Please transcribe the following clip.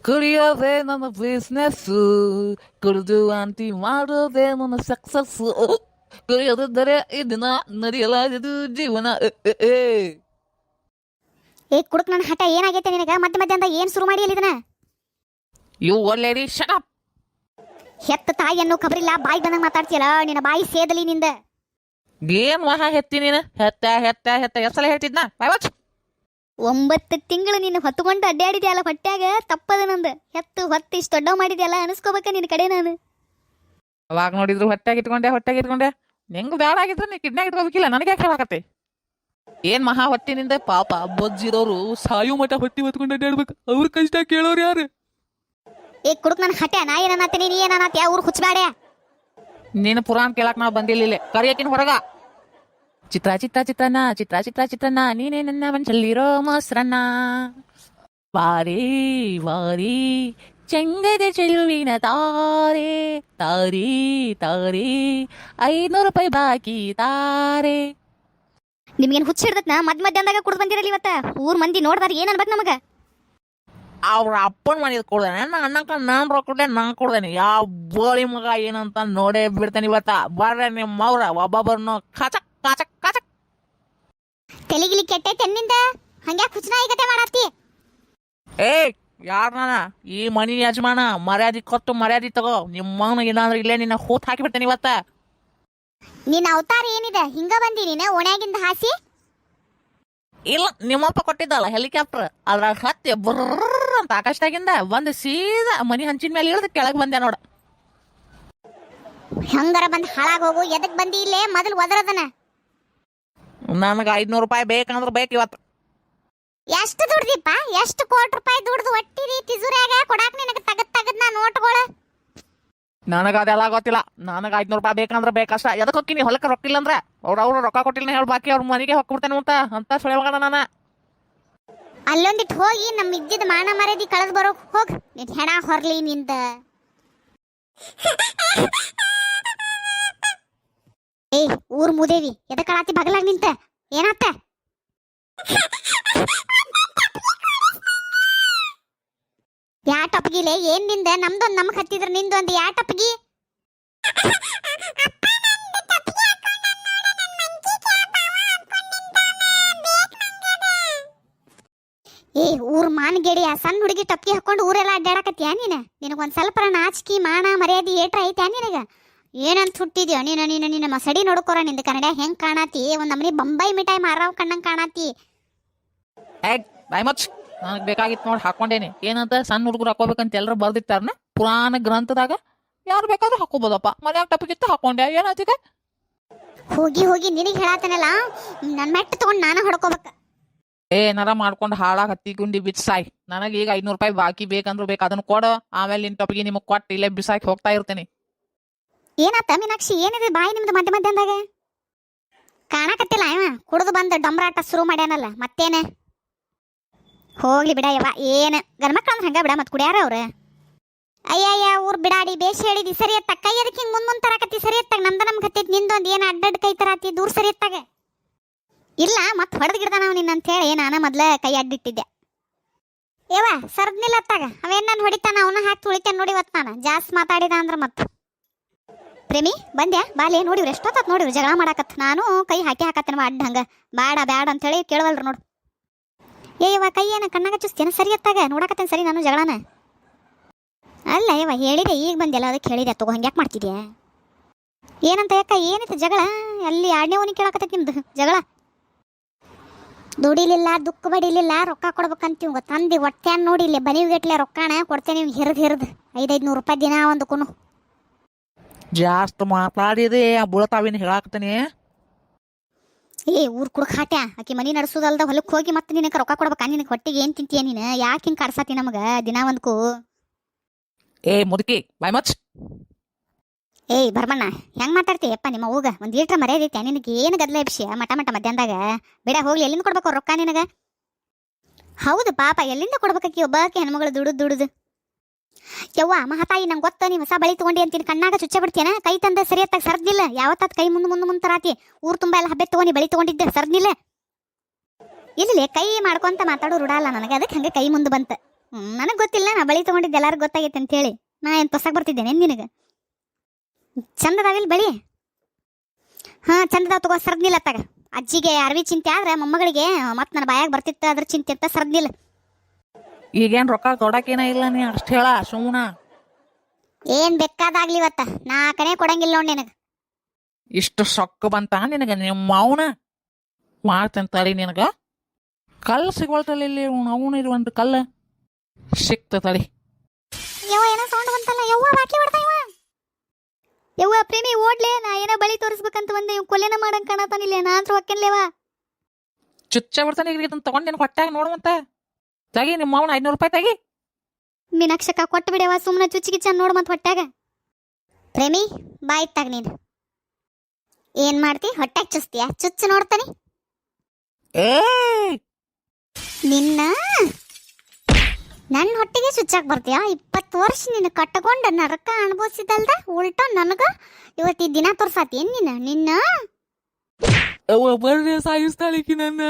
ಕುಡಿಯೋದೇ ನನ್ನ ಬಿಸ್ನೆಸ್ಸು, ಕುಡಿದು ವಾಂತಿ ಮಾಡೋದೇ ನನ್ನ ಸಕ್ಸಸ್ಸು. ಕುಡಿಯೋದಿದ್ದರೆ ಈ ದಿನ ನಡೆಯಲಾಗದು ಜೀವನ. ಏ ಕುಡುಕ್ ನನ್ನ ಹಠ ಏನಾಗೈತೆ ನಿನಗ? ಮಧ್ಯ ಮಧ್ಯ ಅಂತ ಏನ್ ಶುರು ಮಾಡಿ ಇದನ್ನ? ಯು ಒಳ್ಳೆಡಿ ಶಟ್ ಅಪ್. ಹೆತ್ತ ತಾಯಿ ಅನ್ನೋ ಖಬರಿಲ್ಲ, ಬಾಯಿ ಬಂದಂಗ ಮಾತಾಡ್ತೀಯಲ್ಲ, ನಿನ್ನ ಬಾಯಿ ಸೇದಲಿ ನಿಂದ. ಏನ್ ಮಹಾ ಹೆತ್ತಿ ನೀನು? ಹೆತ್ತ ಹೆತ್ತ ಹೆತ್ತ ಎಷ್ಟಲ ಹೇಳ್ತಿದ್ನ ಬಾಯ್ ವಾಚ್. 9 ತಿಂಗಳು ನೀನು ಹೊತ್ತುಕೊಂಡು ಅಡ್ಡಾಡಿದ್ಯಲ್ಲ ಹೊಟ್ಯಾಗ, ತಪ್ಪದ ನಂದು. ಹೆತ್ತು ಹೊತ್ತು ಇಷ್ಟು ದೊಡ್ಡವ್ ಮಾಡಿದ್ಯಲ್ಲ, ಅನಿಸ್ಕೋಬೇಕ ನಿನ್ನ ಕಡೆ ನಾನು. ಅವಾಗ ನೋಡಿದ್ರು ಹೊಟ್ಟೆಗೆ ಇಟ್ಕೊಂಡೆ ನಿಂಗೆ ಬ್ಯಾಡ ಆಗಿದ್ರೆ ನೀ ಕಿಡ್ನಾಗ ಇಟ್ಕೋಬೇಕಿಲ್ಲ, ನನಗೆ ಯಾಕೆ ಹೇಳಾಕತ್ತೆ? ಏನ್ ಮಹಾ ಹೊಟ್ಟಿನಿಂದ ಪಾಪ ಬೊಜ್ಜಿರೋರು ಸಾಯು ಮಠ ಹೊಟ್ಟಿ ಹೊತ್ಕೊಂಡು ಅಡ್ಡಾಡ್ಬೇಕು, ಅವ್ರ ಕಷ್ಟ ಕೇಳೋರು ಯಾರು? ಏ ಕುಡುಕ್ ನನ್ನ ಹಠ, ನಾ ಏನನ್ನತ್ತೀನಿ ನೀ ಏನನ್ನತ್ತೀಯ? ಊರು ಹುಚ್ಚಬೇಡ. ನೀನು ಪುರಾಣ ಕೇಳಕ್ ನಾವು ಬಂದಿಲ್ಲ, ಕರಿಯಕಿನ ಹೊರಗ. ಚಿತ್ರಾನ್ನ ನೀನೇ ನನ್ನ ಮನಸ್ಸಲ್ಲಿರೋ ಮೊಸರನ್ನ. ವಾರಿ ವಾರಿ ಚೆಂಗದ ಚೆಲುವಿನ ತಾರೆ ತಾರಿ ತಾರಿ 500 ರೂಪಾಯಿ ಬಾಕಿ ತಾರೆ. ನಿಮ್ಗೇನು ಹುಚ್ಚ ಹಿಡ್ದತ್ನ? ಮಧ್ಯ ಅಂದಾಗ ಕುಡ್ದು ಬಂದಿರಲಿ ಇವತ್ತ. ಊರ್ ಮಂದಿ ನೋಡ್ದಾರ ಏನ್ ಅನ್ಬೇಕು ನಮಗ? ಅವ್ರ ಅಪ್ಪನ ಮನೆಗೆ ಕೊಡ್ದೇನೆ, ಅಣ್ಣಕ್ಕ ನಾನು ರೊಕ್ಕ ಕೊಡ್ದೆ, ನಾನು ಕೊಡ್ದೇನೆ. ಯಾವ ಬೋಳಿ ಮಗ ಏನಂತ ನೋಡೇ ಬಿಡ್ತೇನೆ ಇವತ್ತ. ಬರ್ರೆ ನಿಮ್ಮವ್ರ ಒಬ್ಬೊಬ್ಬರನ್ನು ಕಾಚಕ್ ಕಾಚಕ್ ಕಾಚಕ್. ತೆಲಿಗಿಲಿ ಕೆಟ್ಟೈತೆ ನಿಂದ, ಹಂಗ್ಯಾಕ್ ಹುಚ್ಚನಾಯಿಗತೆ ಮಾಡತ್ತಿ? ಏ ಯಾರ ನಾನ? ಈ ಮನಿ ಯಜಮಾನ, ಮರ್ಯಾದಿ ಕೊಟ್ಟು ಮರ್ಯಾದಿ ತಗೋ. ನಿಮ್ಮವನ ಇಲ್ಲಾಂದ್ರೆ ಇಲ್ಲೇ ನಿನ್ನ ಹೂತ್ ಹಾಕಿ ಬಿಡ್ತೇನೆ ಇವತ್ತ. ನಿನ್ನ ಅವತಾರ ಏನಿದೆ? ಹಿಂಗ ಬಂದಿ ನೀನು ಓಣ್ಯಾಗಿಂದ ಹಾಸಿ? ಇಲ್ಲ, ನಿಮ್ಮಪ್ಪ ಕೊಟ್ಟಿದ್ದಲ್ಲ ಹೆಲಿಕಾಪ್ಟರ್, ಅದ್ರಾಗ ಹತ್ತಿ ಬರ್ರ ಅಂತ ಆಕಾಶದಾಗಿಂದ ಬಂದು ಸೀದಾ ಮನಿ ಹಂಚಿನ ಮೇಲೆ ಇಳಿದು ಕೆಳಗೆ ಬಂದೆ ನೋಡ. ಹೆಂಗಾರ ಬಂದ್ ಹಾಳಾಗ ಹೋಗು. ಎದಕ್ ಬಂದಿ ಇಲ್ಲೇ? ಮೊದಲು ಒದರದನ. ನನಗೆ 500 ರೂಪಾಯಿ ಬೇಕಂದ್ರೆ ಬೇಕು ಇವತ್ತು. ಎಷ್ಟು ದುಡ್ದಿಪ್ಪ? ಎಷ್ಟು ಕೋಟಿ ರೂಪಾಯಿ ದುಡ್ದು ಒಟ್ಟಿರಿ ತಿಜುರ್ಯಾಗ ಕೊಡಾಕ್ ನಿನಗೆ ತಗದ್ ನಾ ನೋಟ್ಗಳು? ನನಗೆ ಅದೆಲ್ಲ ಗೊತ್ತಿಲ್ಲ. ನನಗೆ 500 ರೂಪಾಯಿ ಬೇಕಂದ್ರೆ ಬೇಕಷ್ಟ. ಎದಕ್ಕೆ ಹೋಗ್ತೀನಿ? ಹೊಲಕ್ಕೆ ರೊಕ್ಕ ಇಲ್ಲ ಅಂದ್ರೆ ಅವ್ರು ರೊಕ್ಕ ಕೊಟ್ಟಿಲ್ಲ ಹೇಳಿ, ಬಾಕಿ ಅವ್ರ ಮನೆಗೆ ಹೋಗ್ಬಿಡ್ತೇನೆ ಅಂತ ಸುಳೆ ಮಗನ ನಾನು. ಅಲ್ಲೊಂದಿಟ್ಟು ಹೋಗಿ ನಮ್ಮ ಇದ್ದಿದ್ದ ಮಾನ ಮರ್ಯಾದಿ ಕಳೆದು ಬರೋಕ್ ಹೋಗ್. ನಿನ್ ಹೆಣ ಹೊರ್ಲಿ ನಿಂದ. ಏ ಊರ್ ಮುದೇವಿ, ಎದಕ್ಕಳಾತಿ ಬಗಲಾಗ ನಿಂತ? ಏನಾತ? ಯಾ ಟಪ್ಗಿಲೆ? ಏನ್ ನಿಂದ? ನಮ್ದೊಂದ್ ನಮಗ್ ಹತ್ತಿದ್ರ ನಿಂದೊಂದು ಯಾ ಟಪ್ಗಿ? ಏ ಊರ್ ಮಾನ್ಗೆಡಿಯ, ಸಣ್ಣ ಹುಡುಗಿ ಟಪ್ಗಿ ಹಾಕೊಂಡು ಊರೆಲ್ಲ ಅಡ್ಡಾಡಕತ್ತೀಯ ನೀನು? ನಿನಗೊಂದ್ ಸ್ವಲ್ಪ ನಾಚಿಕೆ ಮಾನ ಮರ್ಯಾದಿ ಏಟ್ರ ಐತ್ಯಾ ನಿನಗ? ಏನಂತ ಹುಟ್ಟಿದ್ಯೋ ನೀನು? ನಿನ್ನ ಮಸಡಿ ನೋಡ್ಕೋರ, ನಿಂದ ಕನ್ನಡ ಹೆಂಗ್ ಕಾಣತಿ? ಒಂದ್ ನಮ್ಮನಿ ಬೊಂಬೈ ಮಿಠಾಯಿ ಮಾರಾವ್ ಕಣ್ಣಂಗ್ ಕಾಣತಿ. ಬಾಯ್ ಮಚ್. ನನಗೆ ಬೇಕಾಗಿತ್ತು ನೋಡಿ ಹಾಕೊಂಡೇನಿ. ಏನಂತ ಸಣ್ಣ ಹುಡುಗರು ಹಾಕೋಬೇಕಂತ ಎಲ್ಲರೂ ಬರ್ದಿರ್ತಾರನ ಪುರಾಣ ಗ್ರಂಥದಾಗ. ಯಾರು ಬೇಕಾದ್ರೂ ಹಾಕೋಬೋದಪ್ಪ. ಮನ್ಯಾಗ ಟಪ್ಪಿಗಿತ್ತು ಹಾಕೊಂಡೆ, ಏನಾಯ್ತೀಗ? ಹೋಗಿ ಹೋಗಿ ನಿನಗೆ ಹೇಳತ್ತನಲ್ಲ, ನನ್ ಮೆಟ್ಟ ತಗೊಂಡ್ ನಾನು ಹೊಡ್ಕೋಬೇಕ. ಏನಾರ ಮಾಡ್ಕೊಂಡು ಹಾಳಾಗ ಹತ್ತಿ ಗುಂಡಿ ಬಿಸಾಯ್. ನನಗೆ ಈಗ 500 ರೂಪಾಯಿ ಬಾಕಿ ಬೇಕಂದ್ರು ಬೇಕು, ಅದನ್ನ ಕೊಡು. ಆಮೇಲೆ ನಿನ್ ಟೊಪ್ಪಿಗೆ ನಿಮಗೆ ಕೊಟ್ಟು ಇಲ್ಲೇ ಬಿಸಾಕಿ ಹೋಗ್ತಾ ಇರ್ತೇನೆ. ಏನಾತ ಮೀನಾಕ್ಷಿ? ಏನಿದೆ ಬಾಯಿ ನಿಮ್ದು ಮಧ್ಯ ಮಧ್ಯಾಂದಾಗ? ಕಾಣಕತ್ತಿಲ್ಲ ಇವ ಕುಡಿದು ಬಂದು ಡಂಬ್ರಾಟ ಶುರು ಮಾಡ್ಯಾನಲ್ಲ, ಮತ್ತೇನೆ? ಹೋಗ್ಲಿ ಬಿಡ ಯವ್ವ. ಏನ್ ಗಂಡ್ಮಕ್ಳು ಅಂದ್ರೆ ಹಂಗ ಬಿಡ, ಮತ್ ಕುಡಿಯಾರ ಅವ್ರ? ಅಯ್ಯಯ್ಯ ಊರ್ ಬಿಡಾಡಿ ಬೇಷ್ ಹೇಳಿದಿ. ಸರಿ ಎತ್ತ ಕೈ ಅದಕ್ಕೆ ಹಿಂಗ್ ಮುಂದ್ ತರಾಕತ್ತಿ. ಸರಿ ಎತ್ತಾಗ ನಮ್ದು ಹತ್ತೈತಿ, ನಿಂದೊಂದು ಏನ್ ಅಡ್ಡಡ್ ಕೈ ತರಾತಿ? ದೂರ ಸರಿ ಎತ್ತಾಗ. ಇಲ್ಲ ಮತ್ ಹೊಡೆದ್ ಗಿಡ್ದ ನಾವು ನಿನ್ನ ಅಂತ ಹೇಳಿ ನಾನು ಮೊದ್ಲ ಕೈ ಅಡ್ಡಿಟ್ಟಿದ್ದೆ. ಏವ ಸರ್ದ್ನಿಲ್ಲ ಅತ್ತಾಗ, ಅವೇನ್ ನಾನು ಹೊಡಿತಾನ, ಅವನ್ನ ಹಾಕಿ ತುಳಿತೇನೆ ನೋಡಿ ಇವತ್ತು ನಾನು ಜಾಸ್ತಿ ಮಾತಾಡಿದ ಅಂದ್ರ. ಮತ್ ಪ್ರೇಮಿ ಬಂದ್ಯಾ? ಬಾಲೆ ನೋಡಿವ್ರಿ, ಎಷ್ಟೊತ್ತ ನೋಡಿವ್ರಿ ಜಗಳ ಮಾಡಾಕತ್. ನಾನು ಕೈ ಹಾಕಿ ಹಾಕತ್ತೇನವ ಅಡ್ಡ ಹಂಗ. ಬ್ಯಾಡ ಬ್ಯಾಡ ಅಂತ ಹೇಳಿ ಕೇಳವಲ್ರು ನೋಡು. ಏವ ಕೈ ಏನ ಕಣ್ಣಾಗ ಚುಸ್ತೇನ? ಸರಿ ಎತ್ತಾಗ ನೋಡಾಕತ್ತೇನೆ. ಸರಿ ನಾನು ಜಗಳನ ಅಲ್ಲ ಏವ ಹೇಳಿದೆ, ಈಗ ಬಂದ್ಯಲ್ಲ ಅದಕ್ಕೆ ಹೇಳಿದೆ. ತಗೋ ಹಂಗ್ಯಾಕೆ ಮಾಡ್ತಿದ್ಯಾ? ಏನಂತ ಯಾಕ? ಏನಿತ್ತು ಜಗಳ? ಅಲ್ಲಿ 2ನೇ ಓನಿ ಕೇಳಾಕತ್ತೈತಿ ನಿಮ್ದು ಜಗಳ. ದುಡಿಲಿಲ್ಲ, ದುಃಖ ಬಡಿಲಿಲ್ಲ, ರೊಕ್ಕ ಕೊಡ್ಬೇಕಂತೀವ್ ತಂದಿ ಹೊಟ್ಟೆನ್ ನೋಡಿ ಇಲ್ಲಿ ಬನಿವ್ಗೆಟ್ಲೆ ರೊಕ್ಕಣ ಕೊಡ್ತೇನೆ. ಹಿರಿದು 500 ರೂಪಾಯಿ ದಿನ ಒಂದು ಕುನು. ಜಾಸ್ತಿ ಮಾತಾಡಿದೆ ಬುಳತಾವಿನ ಹೇಳಾಕ್ತೇನೆ. ಏ ಊರ್ ಕುಡ್ಕ ಹಾಟ್ಯಾ, ಆಕಿ ಮನಿ ನಡೆಸೋದಲ್ದ ಹೊಲಕ್ಕೆ ಹೋಗಿ ಮತ್ತೆ ನಿನಗೆ ರೊಕ್ಕ ಕೊಡ್ಬೇಕ? ನಿನಗೆ ಹೊಟ್ಟಿಗೆ ಏನ್ ತಿಂತೀಯ ನೀನು? ಯಾಕೆ ಹಿಂಗೆ ಕರ್ಸಾತಿ ನಮಗ ದಿನ ಒಂದ್ಕು? ಏ ಮುದುಕಿ ಬಾಯ್ ಮಚ್. ಏಯ್ ಭರ್ಮಣ್ಣ, ಹೆಂಗ್ ಮಾತಾಡ್ತೀಯಪ್ಪ? ನಿಮ್ಮ ಹೋಗ ಒಂದ್ ಲೀಟ್ರ್ ಮರ್ಯಾದೈತೆ ನಿನಗೆ? ಏನು ಗದ್ಲ ವಿಷಯ ಮಠ ಮಧ್ಯಾಹ್ನದಾಗ? ಬಿಡ ಹೋಗ್ಲಿ. ಎಲ್ಲಿಂದ ಕೊಡ್ಬೇಕು ರೊಕ್ಕ ನಿನಗ? ಹೌದು ಪಾಪ, ಎಲ್ಲಿಂದ ಕೊಡ್ಬೇಕಿ? ಒಬ್ಬಾಕಿ ಹೆಣ್ಮಗಳು ದುಡುದು. ಯವ್ವ ಮಹಾತಾಯಿ, ನಂಗೆ ಗೊತ್ತ ನೀ ಹೊಸ ಬಳಿ ತಗೊಂಡಿ ಅಂತೀನಿ. ಕಣ್ಣಾಗ ಚುಚ್ಚ ಬಿಡ್ತೇನ? ಕೈ ತಂದ ಸರಿಯತ್ತಾಗ ಸರ್ದಿಲ್ಲ. ಯಾವತ್ತಾತ್ ಕೈ ಮುಂದ್ ತರಾತಿ? ಊರ್ ತುಂಬಾ ಎಲ್ಲ ಹಬ್ಬೆ ತಗೊಂಡಿ ಬಳಿ ತಗೊಂಡಿದ್ದೆ, ಸರ್ದಿಲ್ಲ. ಇಲ್ಲಿ ಕೈ ಮಾಡ್ಕೊಂತ ಮಾತಾಡೋ ರೂಢ ಅಲ್ಲ ನನಗೆ, ಅದಕ್ಕೆ ಹಂಗೆ ಕೈ ಮುಂದೆ ಬಂತ. ನನಗೆ ಗೊತ್ತಿಲ್ಲ, ನಾ ಬಳಿ ತಗೊಂಡಿದ್ದು ಎಲ್ಲಾರು ಗೊತ್ತಾಗೈತೆ ಅಂತ ಹೇಳಿ ನಾ ಏನು ಪೊಸಾಗ ಬರ್ತಿದ್ದೇನೆ ನಿನಗೆ. ಚಂದದಾವಿಲ್ ಬಳಿ? ಹಾಂ ಚಂದದಾವ್ ತಗೋ, ಸರ್ದಿಲ್ಲ ತಗ. ಅಜ್ಜಿಗೆ ಅರ್ವಿ ಚಿಂತೆ ಆದ್ರೆ ಮೊಮ್ಮಗಳಿಗೆ ಮತ್ತೆ ನನ್ನ ಬಾಯಾಗ ಬರ್ತಿತ್ತು ಅದ್ರ ಚಿಂತೆ ಅಂತ ಸರ್ದಿಲ್ಲ. ಈಗೇನು ರೊಕ್ಕ ಕೊಡಕೇನ ಇಲ್ಲ, ನೀ ಅಷ್ಟು ಹೇಳ ಸುಮ್ಮನ. ಏನು ಬೇಕಾದಾಗ್ಲಿ ಇವತ್ತ ನಾ ಕಡೆ ಕೊಡಂಗಿಲ್ಲ ನೋಡಿ ನಿನಗೆ. ಇಷ್ಟು ಸೊಕ್ಕ ಬಂತ ನಿನಗೆ ನಿಮ್ಮ ಮಾವನ ಮಾಡ್ತೇನೆ ತಡಿ ನಿನಗ. ಕಲ್ಲು ಸಿಗೋಳ್ತಲ್ಲ ಇಲ್ಲಿ, ಅವನು ಇರುವಂತ ಕಲ್ಲು ಸಿಕ್ತ ತಡಿ. ಯವ್ವ ಏನೋ ಸೌಂಡ್ ಬಂತಲ್ಲ, ಯವ್ವ ಬಾಕಿ ಹೊಡ್ತಾ ಇವ. ಯವ್ವ ಪ್ರೇಮಿ ಓಡ್ಲೆ, ನಾ ಏನೋ ಬಳಿ ತೋರಿಸ್ಬೇಕಂತ ಬಂದೆ, ಇವ್ ಕೊಲೆನ ಮಾಡಂಗ್ ಕಾಣತಾನಿಲ್ಲ, ನಾ ಅಂತೂ ಹೊಕ್ಕನ್ಲೇವ. ಚುಚ್ಚ ಬರ್ತಾನೆ ಈಗ ಇದನ್ನ ತಗೊಂಡು ನಿನಗೆ ಹೊಟ್ಟಾಗ ನೋಡುವಂತ. ತಗಿ ನಿಮ್ಮ ಮಾವನ 500 ರೂಪಾಯಿ ತಗಿ. ಮೀನಾಕ್ಷಕ್ಕ ಕೊಟ್ಟು ಬಿಡವ, ಸುಮ್ಮನೆ ಚುಚ್ಚಿಗೆ ಚಂದ ನೋಡು ಮತ್ತೆ ಹೊಟ್ಟಾಗ. ಪ್ರೇಮಿ ಬಾಯ್ ತಾಗ ನೀನು ಏನ್ ಮಾಡ್ತಿ, ಹೊಟ್ಟಾಗ ಚುಸ್ತೀಯ? ಚುಚ್ಚು ನೋಡ್ತಾನೆ ಏ ನಿನ್ನ. ನನ್ನ ಹೊಟ್ಟೆಗೆ ಚುಚ್ಚಾಕ್ ಬರ್ತೀಯ? 20 ವರ್ಷ ನೀನು ಕಟ್ಟಕೊಂಡು ನರಕ ಅನುಭವಿಸಿದಲ್ದ, ಉಲ್ಟಾ ನನಗ ಇವತ್ತು ಈ ದಿನ ತೋರ್ಸಾತಿ ಏನ್ ನೀನು? ನಿನ್ನ ಬರ್ರಿ ಸಾಯಿಸ್ತಾಳಿಕಿ ನನ್ನ.